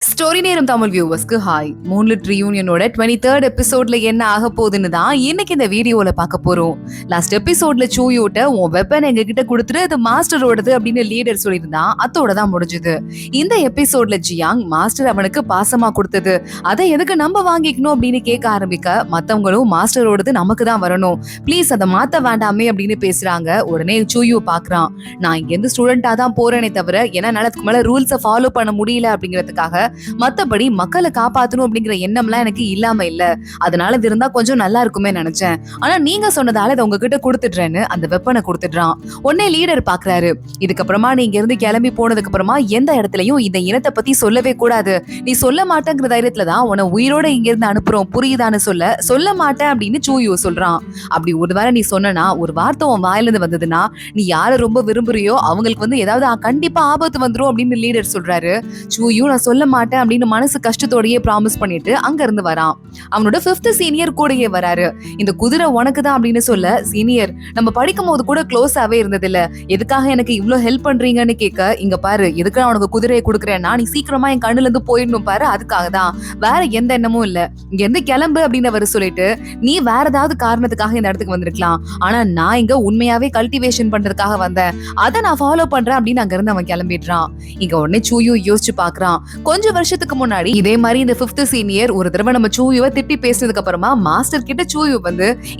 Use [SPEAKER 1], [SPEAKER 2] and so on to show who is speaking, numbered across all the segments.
[SPEAKER 1] Story நேரம் Tamil வியூவர்ஸ்க்கு hi. மூன்லிட் ரியூனியனோட 23rd எபிசோட்ல என்ன ஆக போகுதுன்னு தான் இன்னைக்கு இந்த வீடியோல பார்க்க போறோம். லாஸ்ட் எபிசோட்ல சூயோட்ட உன் வெப்பன் எங்க கிட்ட கொடுத்துட்டு அது மாஸ்டரோடது அப்படின்னு லீடர் சொல்லியிருந்தான். அதோட தான் முடிஞ்சது. இந்த எபிசோட்ல ஜியாங் மாஸ்டர் அவனுக்கு பாசமா கொடுத்தது அதை எதுக்கு நம்ம வாங்கிக்கணும் அப்படின்னு கேட்க ஆரம்பிக்க மத்தவங்களும் மாஸ்டரோடது நமக்கு தான் வரணும், ப்ளீஸ் அதை மாத்த வேண்டாமே அப்படின்னு பேசுறாங்க. உடனே சூயு பாக்குறான், நான் இங்க இருந்து ஸ்டூடெண்டா தான் போறேனே தவிர ஏன்னா அதுக்கு மேல ரூல்ஸை ஃபாலோ பண்ண முடியல அப்படிங்கிறதுக்காக மத்தபடி மக்களை காப்பாத்தணும் அப்படிங்கிற எண்ணம்லாம் எனக்கு இல்லாம இல்ல, அதனால இது இருந்தா கொஞ்சம் நல்லா இருக்குமே நினைச்சேன். ஆனா நீங்க சொன்னதால இதை உங்ககிட்ட கொடுத்துடுறேன்னு அந்த வெப்பனை கொடுத்துடுறான். உடனே லீடர் பாக்குறாரு, இதுக்கப்புறமா நீங்க இருந்து கிளம்பி போனதுக்கு அப்புறமா எந்த இடத்துலயும் இந்த இனத்தை பத்தி சொல்லவே கூடாது, நீ சொல்ல மாட்டேங்கிற தைரியத்துலதான் உன்னை உயிரோட இங்க இருந்து அனுப்புறோம் புரியுதான்னு சொல்ல மாட்டேன் அப்படின்னு சூயு சொல்றான். அப்படி ஒரு வேளை நீ சொன்னா ஒரு வார்த்தை உன் வாயிலிருந்து வந்ததுன்னா நீ யார ரொம்ப விரும்புறியோ அவங்களுக்கு ஏதாவது கண்டிப்பா ஆபத்து வந்துரும் அப்படின்னு லீடர் சொல்றாரு. சூயு நான் சொல்ல மாட்டேன் அப்படின்னு மனசு கஷ்டத்தோடயே ப்ராமிஸ் பண்ணிட்டு அங்க இருந்து வரான். அவனோட 5th சீனியர் கூடயே வராரு. இந்த குதிரை உனக்கு தான் அப்படின்னு சொல்ல, சீனியர் நம்ம படிக்கும் போது கூட க்ளோஸாவே இருந்தது இல்ல, எதுக்காக எனக்கு இவ்வளவு ஹெல்ப் பண்றீங்கன்னு கேட்க, இங்க பாரு எதுக்கு நான் உனக்கு குதிரையை கொடுக்குறேன்னா நீ சீக்கிரமா என் கண்ணுல இருந்து போயிடணும் பாரு, அதுக்காக தான், வேற எந்த எண்ணமும் இல்ல, இங்க இருந்து கிளம்பு அப்படின்னு அவர் சொல்லிட்டு நீ வேற ஏதாவது காரணத்துக்காக இந்த இடத்துக்கு வந்திருக்கலாம், ஆனா நான் இங்க உண்மையாவே கல்டிவேஷன் பண்றதுக்காக வந்தேன், அதை நான் ஃபாலோ பண்றேன் அப்படின்னு அங்க இருந்து அவன் கிளம்பிடுறான். இங்க உடனே சூயு யோசிச்சு பாக்குறான், கொஞ்சம் வருஷத்துக்கு முன்னாடி இதே மாதிரி இந்த 5th சீனியர் ஒரு தடவை நம்ம சூயுவை திட்டி பேசினதுக்கு அப்புறமா மாஸ்டர் கிட்ட சூயு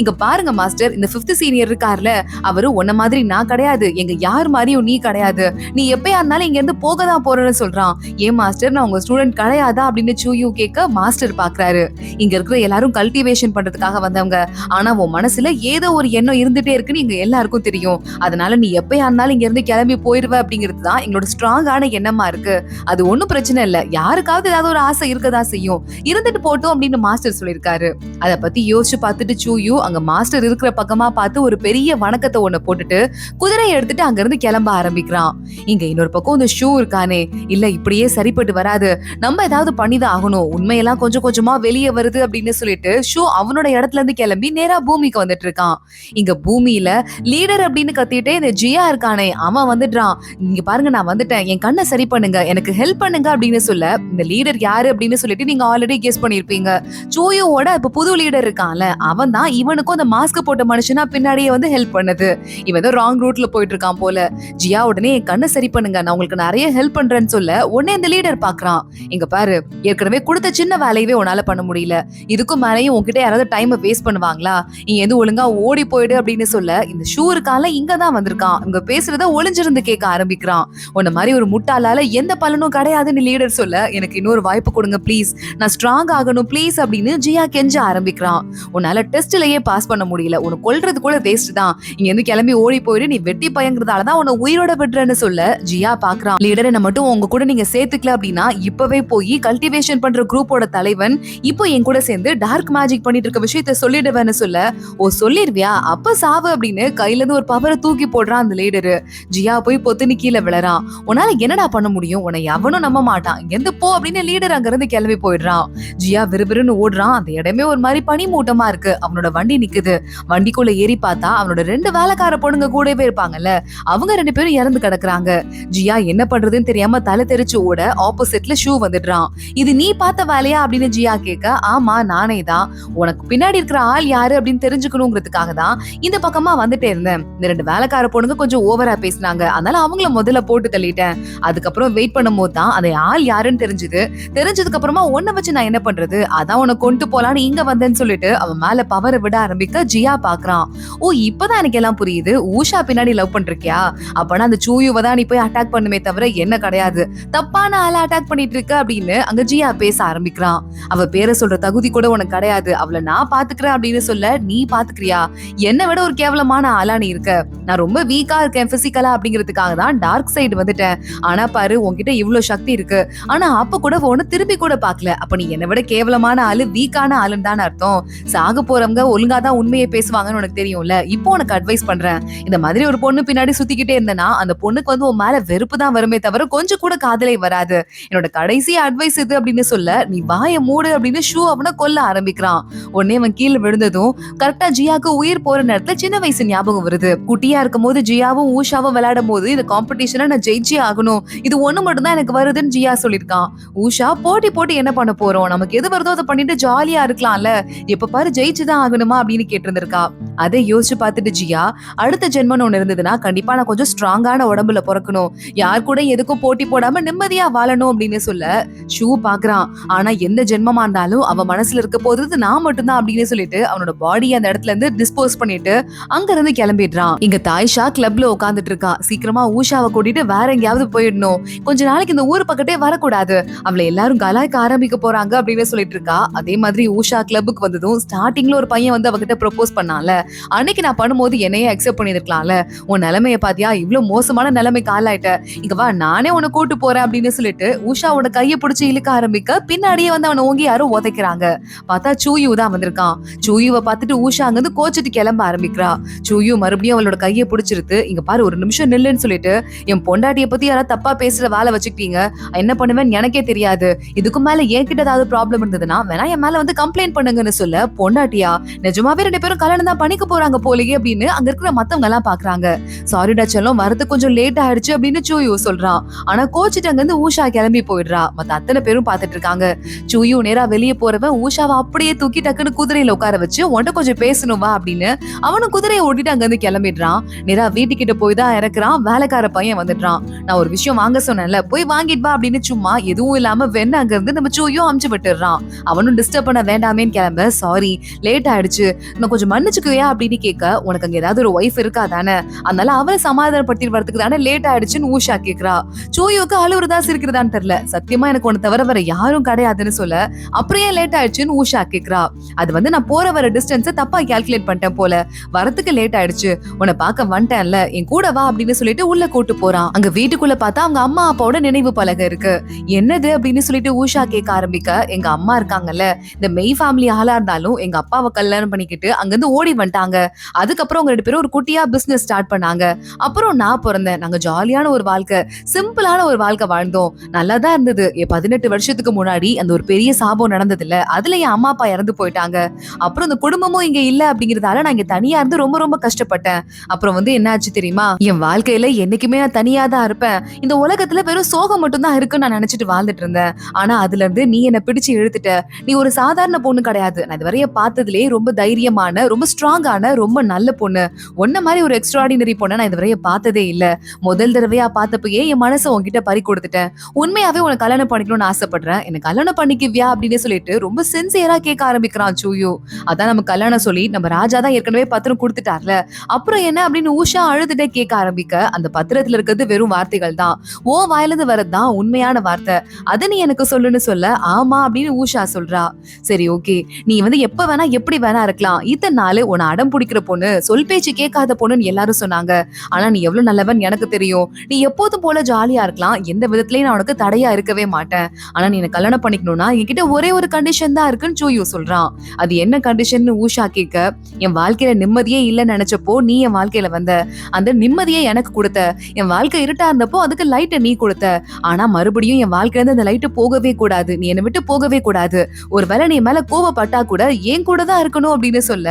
[SPEAKER 1] இங்க பாருங்க மாஸ்டர், இந்த 5th சீனியர் இருக்கார்ல அவரு உன்ன மாதிரி நான் கிடையாது, எங்க யார் மாதிரியும் நீ கிடையாது, நீ எப்பயா இருந்தாலும் இங்க இருந்து போக தான் போறேன்னு சொல்றான். ஏன் மாஸ்டர் நான் உங்க ஸ்டூடெண்ட் கிடையாதா அப்படின்னு சூயு கேட்க மாஸ்டர் பாக்குறாரு, இங்க இருக்கிற எல்லாரும் கல்டிவேஷன் பண்றதுக்காக வந்தவங்க, ஆனா உன் மனசுல ஏதோ ஒரு எண்ணம் இருந்துட்டே இருக்குன்னு எங்க எல்லாருக்கும் தெரியும், அதனால நீ எப்பயா இருந்தாலும் இங்க இருந்து கிளம்பி போயிருவ அப்படிங்கிறது தான் எங்களோட ஸ்ட்ராங்கான எண்ணமா இருக்கு, அது ஒண்ணும் பிரச்சனை இல்ல, யாருக்காவது ஏதாவது ஒரு ஆசை இருக்கதா செய்யும், இருந்துட்டு போட்டோம் அப்படின்னு மாஸ்டர் சொல்லிருக்காரு. அத பத்தி யோசிச்சு பார்த்துட்டு சூயு அங்க மாஸ்டர் இருக்கிற பக்கமா பார்த்து ஒரு பெரிய வணக்கத்தை ஒண்ணு போட்டுட்டு குதிரையை எடுத்துட்டு அங்க இருந்து கிளம்ப ஆரம்பிக்கிறான். இங்க இன்னொரு பக்கம் இந்த ஷூ இருக்கானே, இல்ல இப்படியே சரிப்பட்டு வராது, நம்ம ஏதாவது பண்ணிதான் ஆகணும், உண்மையெல்லாம் கொஞ்சம் கொஞ்சமா வெளியே வருது அப்படின்னு சொல்லிட்டு ஷூ அவனோட இடத்துல இருந்து கிளம்பி நேரா பூமிக்கு வந்துட்டு இருக்கான். இங்க பூமியில லீடர் அப்படின்னு கத்திட்டே இந்த ஜியா இருக்கானே அவன் வந்துடுறான். இங்க பாருங்க நான் வந்துட்டேன், என் கண்ணை சரி பண்ணுங்க, எனக்கு ஹெல்ப் பண்ணுங்க அப்படின்னு சொல்ல, இந்த லீடர் யாரு அப்படின்னு சொல்லிட்டு நீங்க ஆல்ரெடி கெஸ் பண்ணிருப்பீங்க, சூயோட இப்ப புது லீடர் இருக்கான்ல அவன் தான் இவனுக்கும் அந்த மாஸ்க் போட்ட மனுஷனா பின்னாடியே வந்து ஹெல்ப் பண்ணது. இவன் தான் ராங் ரூட்ல போயிட்டு இருக்கான் போல. ஜியா உடனே என் கண்ணை சரி பண்ணுங்க, நான் உங்களுக்கு நிறைய ஹெல்ப் பண்றேன்னு சொல்ல உடனே இந்த லீடர் பாக்குறான், இங்க பாரு ஏற்கனவே கொடுத்த சின்ன வேலையவே உன்னால பண்ண முடியல, இதுக்கும் மேலேயும் உன்கிட்ட யாராவது டைம் வேஸ்ட் பண்ணுவாங்களா, நீ எது ஒழுங்கா ஓடி போயிடு அப்படின்னு சொல்ல, இந்த ஷூ இருக்கான்ல இங்கதான் வந்திருக்கான், இங்க பேசுறத ஒளிஞ்சிருந்து கேட்க ஆரம்பிக்கிறான். உன்ன மாதிரி ஒரு முட்டாளால எந்த பலனும் கிடையாதுன்னு லீடர் சொல்ல, எனக்கு இன்னொரு வாய்ப்பு கொடுங்க ப்ளீஸ், நான் ஸ்ட்ராங் ஆகணும் ப்ளீஸ் அப்படின்னு ஜியா கெஞ்ச ஆரம்பிக்கிறான். உன்னால டெஸ்ட்லயே பாஸ் பண்ண முடியல, உன்னை கொல்றது கூட வேஸ்ட் தான், இங்க இருந்து கிளம்பி ஓடி போயிடு, நீ வெட்டி பயங்கிறதாலதான் உன்னை உயிரோட விடுறேன்னு சொல்ல, ஜியா பாக்குறான், லீடரை மட்டும் உங்க கூட நீங்க சேர்த்துக்கல அப்படின்னா இப்பவே போய் கல்டிவேஷன் பண்ற குரூப்போட தலைவன் இப்போ என் கூட சேர்ந்து டார்க் மேஜிக் பண்ணிட்டு இருக்க விஷயத்த சொல்லிடுவேன்னு சொல்ல, ஓ சொல்லிருவியா அப்ப சாவு அப்படின்னு கையில இருந்து ஒரு பவரை தூக்கி போடுறான் அந்த லீடரு. ஜியா போய் பொத்துன்னு கீழே விழறான். உன்னால என்னடா பண்ண முடியும், உன்னை எவனும் நம்ப மாட்டான், இங்க இருந்து போ அப்படின்னு லீடர் அங்க இருந்து கிளம்பி போயிடுறான். ஜியா விறுவிறுன்னு ஓடுறான். அந்த இடமே ஒரு மாதிரி பனி மூட்டமா இருக்கு. அவனோட வண்டி நிக்குது. வண்டிக்குள்ள ஏறி பார்த்தா அவனோட 2 வேலைக்கார பொண்ணுங்க கூடவே இருப்பாங்கல்ல, அவங்க 2 பேரும் இறந்து கிடக்குறாங்க. ஜியா என்ன பண்றதுன்னு தெரியாம தலை தெரிச்சு ஓட ஆப்போசிட்ல ஷூ வந்துடுறான். இது நீ பார்த்த வேலையா அப்படின்னு ஜியா கேட்க, ஆமா நானே தான், உனக்கு பின்னாடி இருக்கிற ஆள் யாரு அப்படின்னு தெரிஞ்சுக்கணுங்கிறதுக்காக தான் இந்த பக்கமா வந்துட்டே இருந்தேன், இந்த 2 வேலைக்கார பொண்ணுங்க கொஞ்சம் ஓவரா பேசினாங்க, அதனால அவங்கள முதல்ல போட்டு தள்ளிட்டேன், அதுக்கப்புறம் வெயிட் பண்ணும் போது தான் அதை ஆள் யாருன்னு தெரிஞ்சதுக்கு அப்புறமா உன்னை வச்சு நான் என்ன பண்றது, அதான் உன்னை கொண்டு போலான்னு இங்க வந்தேன்னு சொல்லிட்டு அவன் மேல பவரை விட ஆரம்பிக்க ஜியா பாக்குறான். ஓ இப்பதான் எனக்கு எல்லாம் புரியுது, ஊஷா பின்னாடி லவ் பண்றியா, அப்பனா அந்த சூயுவை தான் நீ போய் அட்டாக் பண்ணுமே தவிர என்ன கிடையாது, தப்பான ஆள அட்டாக் பண்ணிட்டு இருக்க அப்படின்னு அங்க ஜியா பேச ஆரம்பிக்கிறான். அவ பேரை சொல்ற தகுதி கூட உனக்கு கிடையாது, அவளை நான் பாத்துக்கிறேன் அப்படின்னு சொல்ல, நீ பாத்துக்கிறியா, என்னை விட ஒரு கேவலமான ஆளா நீ இருக்க, நான் ரொம்ப வீக்கா இருக்கேன் பிசிக்கலா அப்படிங்கிறதுக்காக தான் டார்க் சைடு வந்துட்டேன், ஆனா பாரு உன்கிட்ட இவ்வளவு சக்தி இருக்கு, ஆனா அப்ப கூட ஒண்ணு திரும்பி கூட பாக்கல, அப்ப நீ என்னை விட கேவலமான ஆளு வீக்கான ஆளுன்னு தான் அர்த்தம், சாக போறவங்க ஒழுங்காதான் உண்மையை பேசுவாங்கன்னு உனக்கு தெரியும்ல, இப்போ உனக்கு அட்வைஸ் பண்றேன், இந்த மாதிரி ஒரு பொண்ணு பின்னாடி சுத்திக்கிட்டே இருந்தனா அந்த பொண்ணுக்கு உன் மேல வெறுப்பு தான் வருமே தவிர கொஞ்சம் கூட காதலே வராது, என்னோட கடைசி அட்வைஸ் இது அப்படின்னு சொல்ல, நீ வாய மூடு அப்படின்னு ஷூ அவனை கொல்ல ஆரம்பிக்கிறான். உடனே அவன் கீழே விழுந்ததும் கரெக்டா ஜியாக்கு உயிர் போற நேரத்துல சின்ன வயசு ஞாபகம் வருது. குட்டியா இருக்கும் போது ஜியாவும் ஊஷாவும் விளையாடும் போது இந்த காம்படிஷனை நான் ஜெயிச்சே ஆகணும், இது ஒண்ணு மட்டும் தான் எனக்கு வருதுன்னு ஜியா சொல்லியிருக்கான். இருக்கான். ஊஷா போட்டி போட்டு என்ன பண்ண போறோம், நமக்கு எது வருதோ அதை பண்ணிட்டு ஜாலியா இருக்கலாம்ல, எப்ப பாரு ஜெயிச்சுதான் ஆகணுமா அப்படின்னு கேட்டிருந்திருக்கா. அதை யோசிச்சு பார்த்துட்டு ஜியா, அடுத்த ஜென்மம் ஒண்ணு இருந்ததுன்னா கண்டிப்பா நான் கொஞ்சம் ஸ்ட்ராங்கான உடம்புல பிறக்கணும், யார் கூட எதுக்கும் போட்டி போடாம நிம்மதியா வாழணும் அப்படின்னு சொல்ல ஷூ பாக்குறான். ஆனா எந்த ஜென்மமா இருந்தாலும் அவன் மனசுல இருக்க போறது நான் மட்டும்தான் அப்படின்னு சொல்லிட்டு அவனோட பாடி அந்த இடத்துல இருந்து டிஸ்போஸ் பண்ணிட்டு அங்க இருந்து கிளம்பிடுறான். இங்க தாய்ஷா கிளப்ல உட்காந்துட்டு இருக்கா. சீக்கிரமா ஊஷாவை கூட்டிட்டு வேற எங்கேயாவது போயிடணும், கொஞ்ச நாளைக்கு இந்த ஊர் பக்கத்தே வரக்கூடாது, அவளை எல்லாரும் கலாய்க்க ஆரம்பிக்க போறாங்க அப்படின்னு சொல்லிட்டு இருக்கா. அதே மாதிரி ஊஷா கிளப்புக்கு வந்ததும் ஸ்டார்டிங்ல ஒரு பையன் வந்து அவகிட்ட ப்ரொபோஸ் பண்ணால, அன்னைக்கு நான் பண்ணும்போது என்னையே அக்செப்ட் பண்ணிருக்கலாம்ல, உன் நிலைமைய பாத்தியா, இவ்வளவு மோசமான நிலைமைக்கு ஆளாயிட்ட, இங்க வா நானே உன்னை கூட்டு போறேன் அப்படின்னு சொல்லிட்டு ஊஷாவோட கையை பிடிச்சி இழுக்க ஆரம்பிக்க பின்னாடியே வந்து அவனை ஓங்கி யாரும் உதைக்கிறாங்க. பார்த்தா சூயு தான் வந்திருக்கான். சூயுவை பார்த்துட்டு ஊஷா அங்க இருந்து கோச்சிட்டு கிளம்ப ஆரம்பிக்கிறா. சூயு மறுபடியும் அவளோட கையை பிடிச்சிருத்து, இங்க பாரு ஒரு நிமிஷம் நில்லுன்னு சொல்லிட்டு, என் பொண்டாட்டிய பத்தி யாராவது தப்பா பேசுற வேலை வச்சுக்கிட்டீங்க, என்ன பண்ணுவேன்னு எனக்கே தெரியாது, இதுக்கு மேல என்கிட்ட ஏதாவது ப்ராப்ளம் இருந்ததுன்னா வேணா என் மேல வந்து கம்ப்ளைண்ட் பண்ணுங்கன்னு சொல்ல, பொண்டாட்டியா நிஜமாவே 2 பேரும் கல்யாணம் தான் பண்ணிக்க போறாங்க போலயே அப்படின்னு அங்க இருக்கிற மத்தவங்க எல்லாம் பாக்குறாங்க. சாரிடா செல்லம், வரது கொஞ்சம் லேட் ஆயிடுச்சு அப்படின்னு சூயு சொல்றான். ஆனா கோச்சிட்டு அங்க இருந்து ஊஷா கிளம்பி போயிடுறா. மத்த அத்தனை பேரும் பாத்துட்டு இருக்காங்க. சூயு நேரா வெளியே போறவன் ஊஷாவை அப்படியே தூக்கி டக்குன்னு குதிரையில உட்கார வச்சு, உன்ட்ட கொஞ்சம் பேசணும் வா அப்படின்னு அவனும் குதிரையை ஓட்டிட்டு அங்க இருந்து கிளம்பிடுறான். நேரா வீட்டுக்கிட்ட போய் தான் இறக்குறான். வேலைக்கார பையன் வந்துடுறான். நான் ஒரு விஷயம் வாங்க சொன்னேன்ல, போய் வாங்கிட்டு வா அப்படின்னு சும்மா எதுவும் இல்லாம வெண்ண அங்க இருந்து நம்ம சூயும் அமுச்சு விட்டுறான். அவனும் டிஸ்டர்ப் பண்ண வேண்டாமேன்னு கிளம்ப, சாரி லேட் ஆயிடுச்சு, நான் கொஞ்சம் மன்னிச்சுக்குவியா அப்படின்னு கேட்க, உனக்கு அங்க ஏதாவது ஒரு ஒய்ஃப் இருக்கா தானே, அதனால அவளை சமாதானப்படுத்தி வரதுக்கு தானே லேட் ஆயிடுச்சுன்னு ஊஷா கேக்குறா. சூயுக்கு அழுவுறதா சிரிக்கிறதான்னு தெரியல. சத்தியமா எனக்கு உன்னை தவிர வேற யாரும் கிடையாதுன்னு சொல்ல, அப்படியே லேட் ஆயிடுச்சுன்னு ஊஷா கேக்குறா. அது வந்து நான் போற வர டிஸ்டன்ஸை தப்பா கால்குலேட் பண்ணிட்டேன் போல, வரத்துக்கு லேட் ஆயிடுச்சு, உன்னை பார்க்க வந்துட்டேன்ல, என் கூட வா அப்படின்னு சொல்லிட்டு உள்ள கூட்டு போறான். அங்க வீட்டுக்குள்ள பார்த்தா அவங்க அம்மா அப்பாவோட நினைவு பலகை இருக்கு. என்னது அப்படின்னு சொல்லிட்டு ஊஷா கேட்க ஆரம்பிக்க, எங்க அம்மா இருக்காங்கல்ல, இந்த மெய் ஃபேமிலி ஆளா இருந்தாலும் எங்க அப்பாவை கல்யாணம் பண்ணிக்கிட்டு அங்கிருந்து ஓடி வந்துட்டாங்க. அதுக்கப்புறம் அவங்க 2 பேரும் ஒரு குட்டியா பிசினஸ் ஸ்டார்ட் பண்ணாங்க. அப்புறம் நான் பிறந்தேன். நாங்க ஜாலியான ஒரு வாழ்க்கை, சிம்பிளான ஒரு வாழ்க்கை வாழ்ந்தோம், நல்லா தான் இருந்தது. 18 வருஷத்துக்கு முன்னாடி அந்த ஒரு பெரிய சாபம் நடந்தது இல்ல, அதுல என் அம்மா அப்பா இறந்து போயிட்டாங்க. அப்புறம் இந்த குடும்பமும் இங்க இல்ல அப்படிங்கறதால நான் இங்க தனியா இருந்து ரொம்ப ரொம்ப கஷ்டப்பட்டேன். அப்புறம் வந்து என்ன ஆச்சு தெரியுமா, என் வாழ்க்கையில என்னைக்குமே நான் தனியா தான் இருப்பேன், இந்த உலகத்துல வெறும் சோகம் மட்டும் தான் இருக்குன்னு நான் நினைச்சிட்டு வாழ்ந்துட்டு இருந்தேன். ஆனா அதுல இருந்து நீ என்ன பிடிச்சு இழுத்துட்ட. நீ ஒரு சாதாரண பொண்ணு கிடையாது, நான் இதுவரைய பார்த்ததுலயே ரொம்ப தைரியமான, ரொம்ப ஸ்ட்ராங்கான, ரொம்ப நல்ல பொண்ணு. உன்ன மாதிரி ஒரு எக்ஸ்ட்ராடினரி பொண்ணை நான் இதுவரைய பார்த்ததே இல்ல. முதல் தடவையா பார்த்தப்பயே என் மனசை உன்கிட்ட பறி கொடுத்துட்டேன். உண்மையாவே உனக்கு கல்யாணம் பண்ணிக்கணும்னு ஆசைப்படுறேன், என்ன கல்யாணம் பண்ணிக்குவியா அப்படின்னு சொல்லிட்டு ரொம்ப சின்சியரா கேட்க ஆரம்பிக்கிறான் சூயு. அதான் நம்ம கல்யாணம் சொல்லி நம்ம ராஜா தான் ஏற்கனவே பத்திரம் கொடுத்துட்டார்ல, அப்புறம் என்ன அப்படின்னு ஊஷா அழுதுட்டே கேட்க ஆரம்பிக்க, அந்த பத்திரத்துல இருக்கிறது வெறும் வார்த்தைகள் தான், ஓ வாயிலிருந்து வரதுதான் உண்மையான வார்த்தை, அதை நீ எனக்கு சொல்லுன்னு சொல்ல, ஆமா அப்படின்னு ஊஷா சொல்றா. சரி ஓகே, நீ வந்து எப்ப வேணா எப்படி வேணா இருக்கலாம், இத்தனை நாள் உன்னை அடம் பிடிக்கிற பொண்ணு, சொல் பேச்சு கேட்காத பொண்ணுன்னு எல்லாரும் சொன்னாங்க. ஆனா நீ எவ்வளவு நல்லவன் எனக்கு தெரியும், நீ எப்போதும் போல ஜாலியா இருக்கலாம், எந்த விதத்திலயும் நான் உனக்கு தடையா இருக்கவே மாட்டேன். ஆனா நீ என்ன கல்யாணம் பண்ணிக்கணும்னா என்கிட்ட ஒரே ஒரு கண்டிஷன் தான் இருக்குன்னு சூயு சொல்றான். அது என்ன கண்டிஷன் ஊஷா கேட்க, என் வாழ்க்கையில நிம்மதியே இல்லைன்னு நினைச்சப்போ நீ என் வாழ்க்கையில வந்த, அந்த நிம்மதியை எனக்கு கொடுத்த, என் வாழ்க்கை இருட்டா இருந்தப்போ அதுக்கு லைட்டை நீ கொடுத்த, ஆனா மறுபடியும் என் வாழ்க்கையில இருந்து அந்த லைட்டு போகவே கூடாது, நீ என்னை விட்டு போகவே கூடாது, ஒருவேளை நீ மேல கோவப்பட்டா கூட என் கூட தான் இருக்கணும் அப்படின்னு சொல்ல,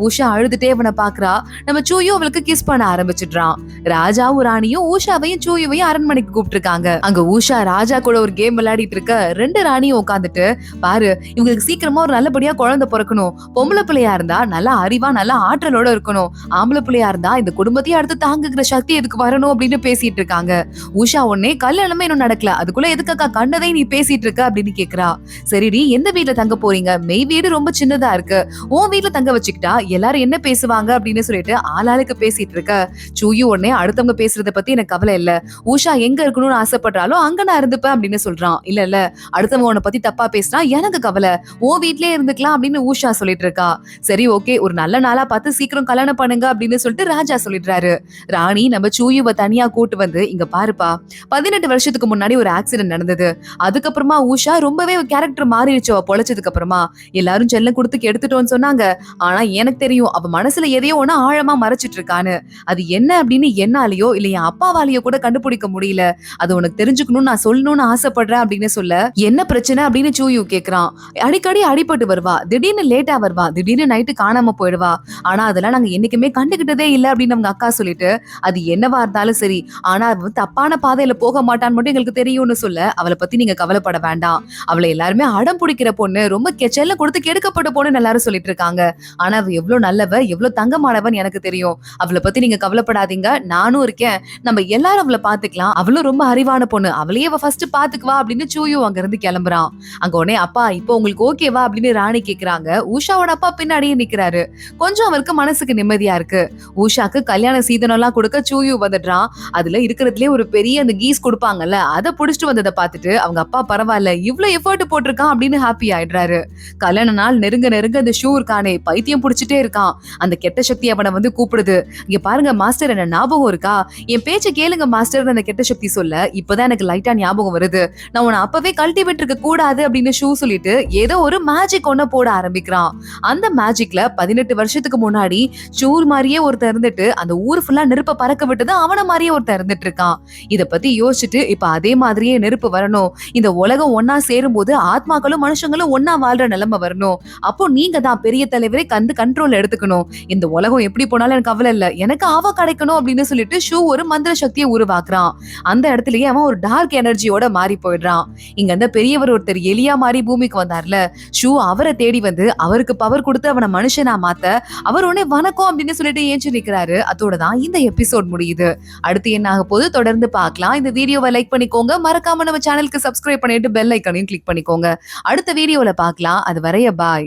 [SPEAKER 1] ஊஷா அழுதுட்டே அவனை பாக்குறா. நம்ம சூயு அவளுக்கு கிஸ் பண்ண ஆரம்பிச்சிடுறான். ராஜாவும் ராணியும் ஊஷாவையும் சூயுவையும் அரண்மனைக்கு கூப்பிட்டு இருக்காங்க. அங்க ஊஷா ராஜா கூட ஒரு கேம் விளையாடிட்டு இருக்க, 2 ராணியும் உட்காந்துட்டு, பாரு இவங்களுக்கு சீக்கிரமா ஒரு நல்லபடியா குழந்தை பிறக்கணும், பொம்பளை பிள்ளையா இருந்தா நல்லா அறிவா நல்லா ஆற்றலோட இருக்கணும், ஆம்பளை பிள்ளையா இருந்தா இந்த குடும்பத்தையே அடுத்து தாங்குகிற சக்தி எதுக்கு வரணும் அப்படின்னு பேசிட்டு இருக்காங்க. ஊஷா உடனே கல்யாணமே இன்னும் நடக்கல, அதுக்குள்ள எதுக்காக்கா கண்டதை நீ பேசிட்டு இருக்க அப்படின்னு கேக்குறா. சரிடி, எந்த வீட்டுல தங்க போறீங்க, மெய் வீடு ரொம்ப சின்னதா இருக்கு, உன் வீட்டுல தங்க வச்சுக்கிட்டா எல்லாரும் என்ன பேசுவாங்க அப்படின்னு சொல்லிட்டு ஆளாளுக்கு பேசிட்டு இருக்க. சூயு உடனே அடுத்தவங்க பேசுறத பத்தி எனக்கு கவலை இல்ல, ஊஷா எங்க இருக்கணும்னு ஆசைப்படுறாலும் அங்க நான் இருந்துப்பேன் அப்படின்னு சொல்றான். இல்ல இல்ல, அடுத்தவங்க உன்னை பத்தி தப்பா பேசினா எனக்கு கவலை, உன் வீட்லயே இருந்துக்கலாம் அப்படின்னு ஊஷா சொல்லிட்டு இருக்கா. சரி ஓகே, ஒரு நல்ல நாளா பார்த்து சீக்கிரம் கல்யாணம் பண்ணுங்க அப்படின்னு சொல்லிட்டு ராஜா சொல்லிடுறாரு. ராணி நம்ம சூயுவை தனியா கூட்டு வந்து, இங்க பாருப்பா, 18 வருஷத்துக்கு முன்னாடி ஒரு ஆக்சிடென்ட் நடந்தது, அதுக்கப்புறமா ஊஷா ரொம்பவே கேரக்டர் மாறிடுச்சு, அவ பொழைச்சதுக்கு அப்புறமா எல்லாரும் செல்லம் கொடுத்து கெடுத்துட்டோன்னு சொன்னாங்க. ஆனா எனக்கு தெரியும் அவ மனசுல எதையோ ஒண்ணு ஆழமா மறைச்சிட்டு இருக்கான்னு, அது என்ன அப்படின்னு என்னாலயோ இல்ல என் அப்பாவாலேயோ கூட கண்டுபிடிக்க முடியல, அது உனக்கு தெரிஞ்சுக்கணும்னு நான் சொல்லணும்னு ஆசைப்படுறேன் அப்படின்னு சொல்ல, என்ன பிரச்சனை அப்படின்னு சூயு கேக்குறான். அடிக்கடி அடிபட்டு வருவா, திடீர்னு லேட்டா வருவா, திடீர்னு நைட்டு காணாம போயிடுவா, ஆனா அதெல்லாம் நாங்க என்னைக்குமே கண்டுகிட்டதே இல்ல அப்படின்னு அவங்க அக்கா சொல்லிட்டு, அது என்னவா இருந்தாலும் சரி, ஆனா தப்பான பாதையில போக மாட்டான்னு மட்டும் எங்களுக்கு தெரியும்னு சொல்ல, அவளை பத்தி நீங்க கவலைப்பட வேண்டாம். அவளை எல்லாருமே அடம் பிடிக்கிற பொண்ணு, ரொம்ப செல்ல கொடுத்து கெடுக்கப்பட்ட பொண்ணுன்னு எல்லாரும் சொல்லிட்டு இருக்காங்க. ஆனா அவ எவ்வளவு நல்லவ, எவ்வளவு தங்கமானவன் எனக்கு தெரியும். அவளை பத்தி நீங்க கவலைப்படாதீங்க, நானும் இருக்கேன். நம்ம எல்லாரும் அவளை பாத்துக்கலாம். அவளும் ரொம்ப அறிவான பொண்ணு. அவளையே அவ ஃபர்ஸ்ட் பாத்துக்குவா அப்படின்னு சூயு அங்க இருந்து கிளம்புறான். அங்க உடனே அப்பா இப்போ உங்களுக்கு ஓகேவா அப்படின்னு ராணி கேக்குறாங்க. உஷாவோட அப்பா பின்னாடியே நிக்கிறாரு. கொஞ்சம் அவருக்கு மனசுக்கு நிம்மதியா இருக்கு. உஷாக்கு கல்யாண சீதனம் எல்லாம் கொடுக்க சூயு வந்துடுறான். அதுல இருக்கிறதுலயே ஒரு பெரிய அந்த கீஸ் கொடுப்பாங்கல்ல, அதை புடிச்சிட்டு வந்ததை பார்த்துட்டு அவங்க அப்பா பரவாயில்ல இவ்வளவு எஃபர்ட் போட்டிருக்கான் அப்படின்னு ஹாப்பி ஆயிடுறாரு. கல்யாண நாள் நெருங்க நெருங்க அந்த ஷூ இருக்கானே பைத்தியம் புடிச்சிட்டே இருக்கான். அந்த கெட்ட சக்தி அவனை வந்து கூப்பிடுது. இங்க பாருங்க மாஸ்டர், என்ன ஞாபகம் இருக்கா? என் பேச்ச கேளுங்க மாஸ்டர். அந்த கெட்ட சக்தி சொல்ல இப்பதான் எனக்கு லைட்டா ஞாபகம் வருது. நான் உன்னை அப்பவே கழட்டி விட்டுருக்க கூடாது அப்படின்னு ஷூ சொல்லிட்டு ஏதோ ஒரு மேஜிக் ஒன்ன போட ஆரம்பிக்கிறான். அந்த மேஜிக்ல 18 வருஷத்துக்கு முன்னாடி ஷூ மாதிரியே ஒருத்தர் இருந்துட்டு அந்த ஊர் ஃபுல்லா நெருப்ப பறக்க விட்டது அவன மாதிரியே ஒருத்தர் இருந்துட்டு இருக்கான். இத பத்தி யோசிச்சுட்டு இப்ப அதே மாதிரியே நெருப்பு வரணும், இந்த உலகம் ஒன்னா சேரும் போது ஆத்மாக்களும் மனுஷங்களும் ஒன்னா வாழ்ற நிலைமை வரணும். அப்போ நீங்க தான் பெரிய தலைவரை கண்ட்ரோல் எடுத்துக்கணும். இந்த உலகம் எப்படி போனாலும் எனக்கு கவலை இல்ல, எனக்கு அவ கிடைக்கணும் அப்படின்னு சொல்லிட்டு ஷூ ஒரு மந்திர சக்தியை உருவாக்குறான். அந்த இடத்துலயே அவன் ஒரு டார்க் எனர்ஜியோட மாறி போயிடுறான். இங்க அந்த பெரியவர் ஒருத்தர் எலியா மாறி பூமிக்கு வந்தார்ல, ஷூ அவரை தேடி வந்து அவருக்கு பவர் கொடுத்து அவனை மனுஷனா மாத்த அவர் உடனே வணக்கம் அப்படின்னு சொல்லிட்டு ஏஞ்சி நிக்கிறாரு. அதோட தான் இந்த எபிசோட் முடியுது. அடுத்து என்ன ஆக போது தொடர்ந்து பார்க்கலாம். இந்த வீடியோவை லைக் பண்ணிக்கோங்க, மறக்காம நம்ம சேனலுக்கு சப்ஸ்கிரைப் பண்ணிட்டு பெல் ஐக்கானையும் கிளிக் பண்ணிக்கோங்க. அடுத்த வீடியோல பார்க்கலாம். அது வரைய பாய்.